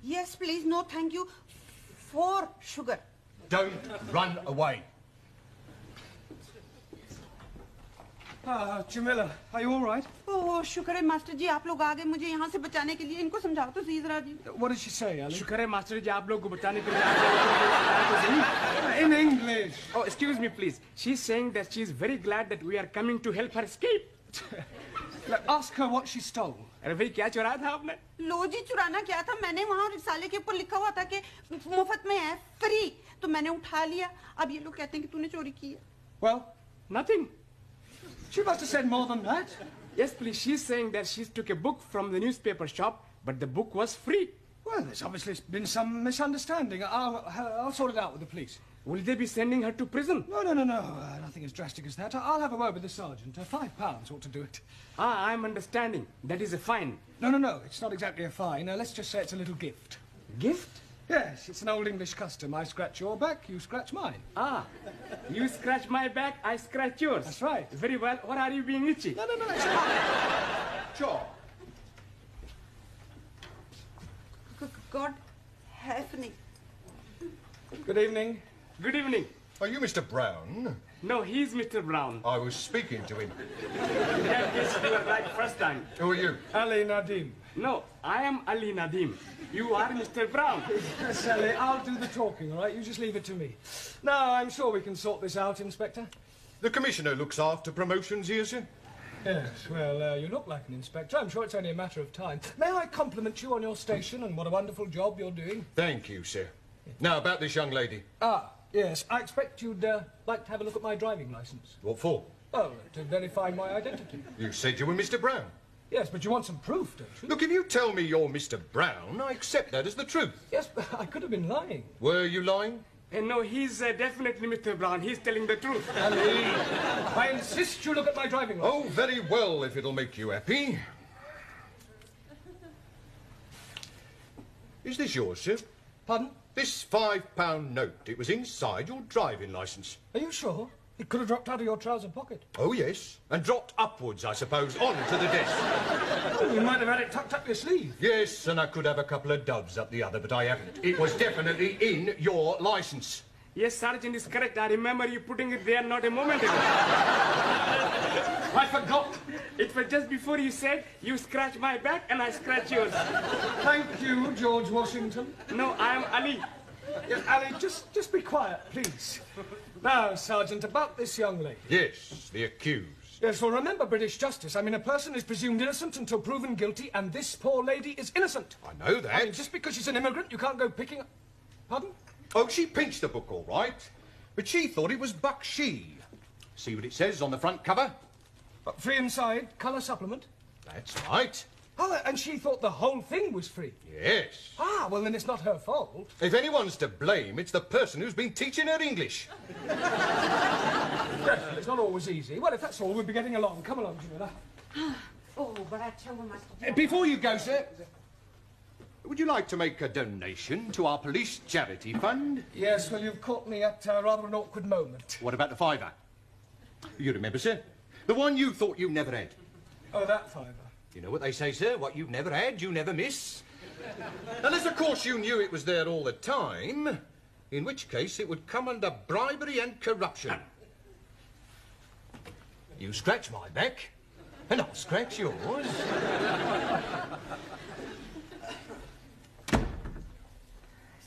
Yes, please. No, thank you. 4 sugar. Don't run away. Jamila, are you all right? Oh, शुक्र है master जी आप लोग आ गए मुझे यहाँ से बचाने के लिए इनको समझाओ तो सही जरा जी. What did she say, Ali? शुक्र है मास्टर जी आप लोग को बचाने के लिए आ गए. In English. Oh, excuse me, please. She's saying that she's very glad that we are coming to help her escape. Ask her what she stole. अरे भाई क्या चुराया था आपने? लो जी चुराना क्या था मैंने वहाँ रिसाले के ऊपर लिखा हुआ था कि मुफ्त में है फ्री तो मैंने उठा लिया अब ये लोग कहते हैं कि तूने चोरी की है. Well, Nothing. she must have said more than that. Yes, please. She's saying that she took a book from the newspaper shop, but the book was free. Well, there's obviously been some misunderstanding. I'll sort it out with the police. Will they be sending her to prison? No. Nothing as drastic as that. I'll have a word with the sergeant. £5 ought to do it. Ah, I'm understanding. That is a fine. No. It's not exactly a fine. Let's just say it's a little gift. Gift? Yes, it's an old English custom. I scratch your back, you scratch mine. Ah, you scratch my back, I scratch yours. That's right. Very well. What are you being itchy? No, it's fine. Sure. God help me. Good evening. Good evening. Are you Mr. Brown? No, he's Mr. Brown. I was speaking to him. Yes, you were right first time. Who are you? Ali Nadim. No, I am Ali Nadim. You are Mr. Brown. Yes, Ali, I'll do the talking, all right? You just leave it to me. No, I'm sure we can sort this out, Inspector. The Commissioner looks after promotions here, sir. Yes, well, you look like an inspector. I'm sure it's only a matter of time. May I compliment you on your station and what a wonderful job you're doing? Thank you, sir. Now, about this young lady. Yes, I expect you'd like to have a look at my driving licence. What for? Oh, to verify my identity. You said you were Mr. Brown. Yes, but you want some proof, don't you? Look, if you tell me you're Mr. Brown, I accept that as the truth. Yes, but I could have been lying. Were you lying? No, he's definitely Mr. Brown. He's telling the truth. Ali, I insist you look at my driving licence. Oh, very well, if it'll make you happy. Is this yours, sir? Pardon? This £5 note, it was inside your driving licence. Are you sure? It could have dropped out of your trouser pocket. Oh, yes. And dropped upwards, I suppose, onto the desk. You might have had it tucked up your sleeve. Yes, and I could have a couple of doves up the other, but I haven't. It was definitely in your licence. Yes, Sergeant is correct. I remember you putting it there not a moment ago. I forgot. It was just before you said, you scratch my back and I scratch yours. Thank you, George Washington. No, I am Ali. Yes, Ali, just be quiet, please. Now, Sergeant, about this young lady. Yes, the accused. Yes, well, remember British justice. I mean, a person is presumed innocent until proven guilty, and this poor lady is innocent. I know that. I mean, just because she's an immigrant, you can't go picking up... Pardon? Oh, she pinched the book all right, but she thought it was Bakshi. See what it says on the front cover? Free inside, colour supplement. That's right. Oh, and she thought the whole thing was free. Yes. Ah, well, then it's not her fault. If anyone's to blame, it's the person who's been teaching her English. Well, it's not always easy. Well, if that's all, we'll be getting along. Come along, Jamila. Oh, but I tell you, Master. Before you go, sir, would you like to make a donation to our police charity fund? Yes, well, you've caught me at rather an awkward moment. What about the £5? You remember, sir? The one you thought you never had. Oh, that £5. You know what they say, sir? What you've never had, you never miss. Unless, of course, you knew it was there all the time, in which case it would come under bribery and corruption. You scratch my back, and I'll scratch yours.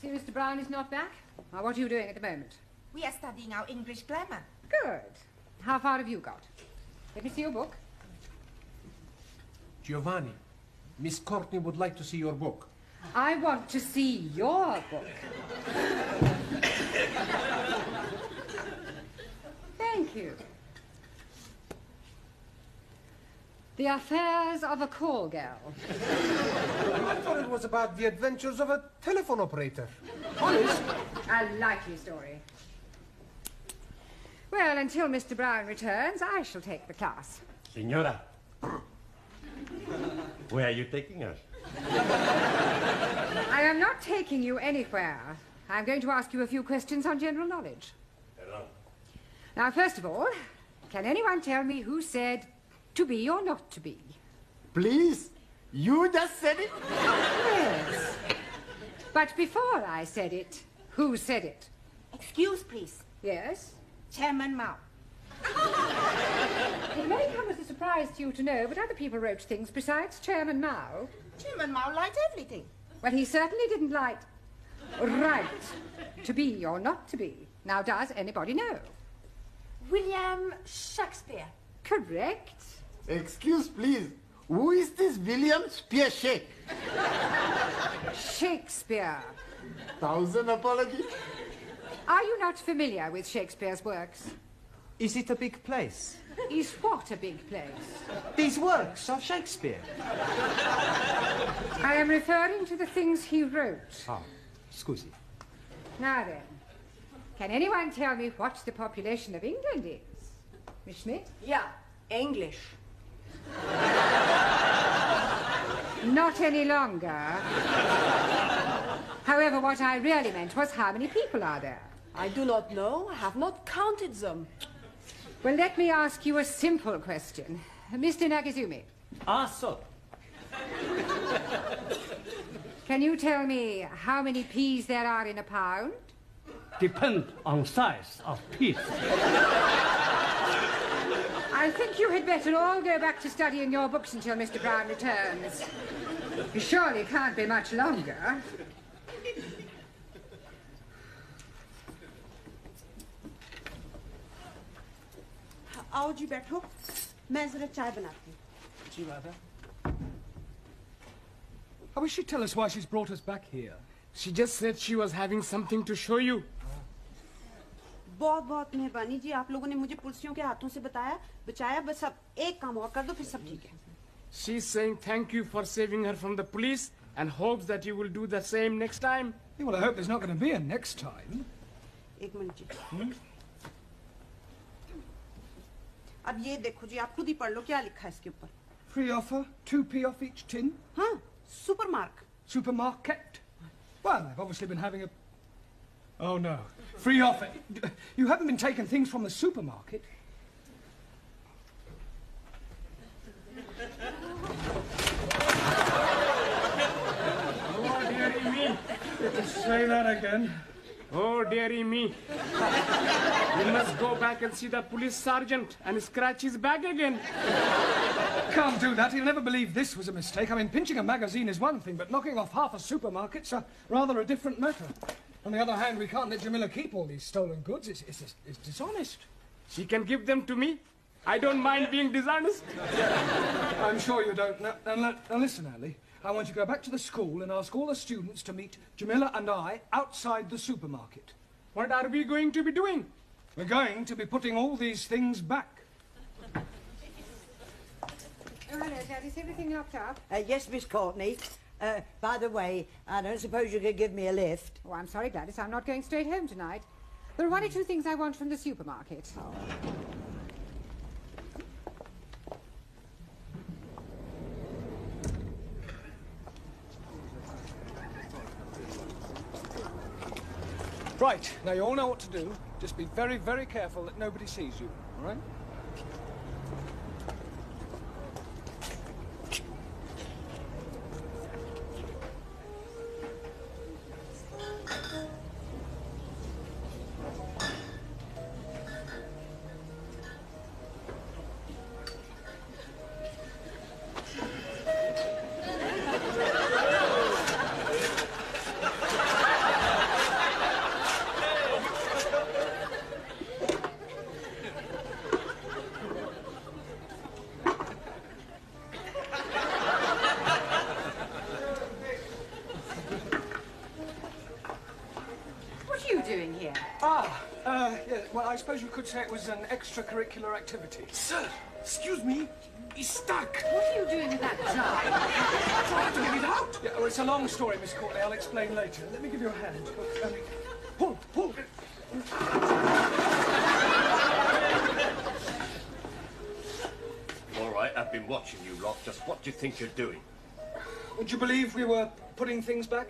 See, Mr. Brown is not back? Now, what are you doing at the moment? We are studying our English grammar. Good. How far have you got? Let me see your book. Giovanni, Miss Courtney would like to see your book. I want to see your book. Thank you. The Affairs of a Call Girl. I thought it was about the adventures of a telephone operator. Honest? A likely story. Well, until Mr. Brown returns, I shall take the class. Senora, where are you taking us? I am not taking you anywhere. I'm going to ask you a few questions on general knowledge. Hello. Now, first of all, can anyone tell me who said to be or not to be? Please, you just said it. Yes. But before I said it, who said it? Excuse, please. Yes? Chairman Mao. It may come as a surprise to you to know, but other people wrote things besides Chairman Mao. Chairman Mao liked everything. Well, he certainly didn't like right to be or not to be. Now, does anybody know? William Shakespeare. Correct. Excuse, please. Who is this William Spearshake? Shakespeare. Thousand apologies. Are you not familiar with Shakespeare's works? Is it a big place? Is what a big place? These works of Shakespeare. I am referring to the things he wrote. Ah, scusi. Now then, can anyone tell me what the population of England is? Miss Schmidt? Yeah, English. Not any longer. However, what I really meant was how many people are there? I do not know. I have not counted them. Well, let me ask you a simple question. Mr. Nagazumi, Ah, so. can you tell me how many peas there are in a pound? Depend on size of piece. I think you had better all go back to studying your books until Mr. Brown returns. He surely can't be much longer. आओ जी बैठो मैं जरा चाय बनाती हूँ Would you rather? I wish she'd tell us why she's brought us back here. She just said she was having something to show you. बहुत बहुत मेहरबानी जी आप लोगों ने मुझे पुलिसियों के हाथों से बचाया बस अब एक काम और कर दो फिर सब ठीक है She's saying thank you for saving her from the police and hopes that you will do the same next time. Yeah, well, I hope there's not going to be a next time. एक minute जी अब ये देखो जी आप खुद ही पढ़ लो क्या लिखा है इसके ऊपर Free offer, 2p off each tin. हाँ super mark Supermarket. Well, they've obviously been having a... Oh, no. Free offer. You haven't been taking things from the supermarket. Oh, dearie me. Say that again. Oh, dearie me. You must go back and see the police sergeant and scratch his back again. Can't do that. He'll never believe this was a mistake. I mean, pinching a magazine is one thing, but knocking off half a supermarket's rather a different matter. On the other hand, we can't let Jamila keep all these stolen goods. It's dishonest. She can give them to me. I don't mind being dishonest. I'm sure you don't. Now listen, Ali. I want you to go back to the school and ask all the students to meet Jamila and I outside the supermarket. What are we going to be doing? We're going to be putting all these things back. Oh, hello, Dad. Is everything locked up? Yes, Miss Courtney. By the way, I don't suppose you could give me a lift. Oh, I'm sorry, Gladys. I'm not going straight home tonight. There are one or two things I want from the supermarket. Oh. Right, now you all know what to do. Just be very, very careful that nobody sees you, all right? Yeah, well, I suppose you could say it was an extracurricular activity. Sir, excuse me. He's stuck. What are you doing with that jar? Trying to get it out. Yeah, well, it's a long story, Miss Courtney. I'll explain later. Let me give you a hand. Pull, pull. All right, I've been watching you lot. Just what do you think you're doing? Would you believe we were putting things back?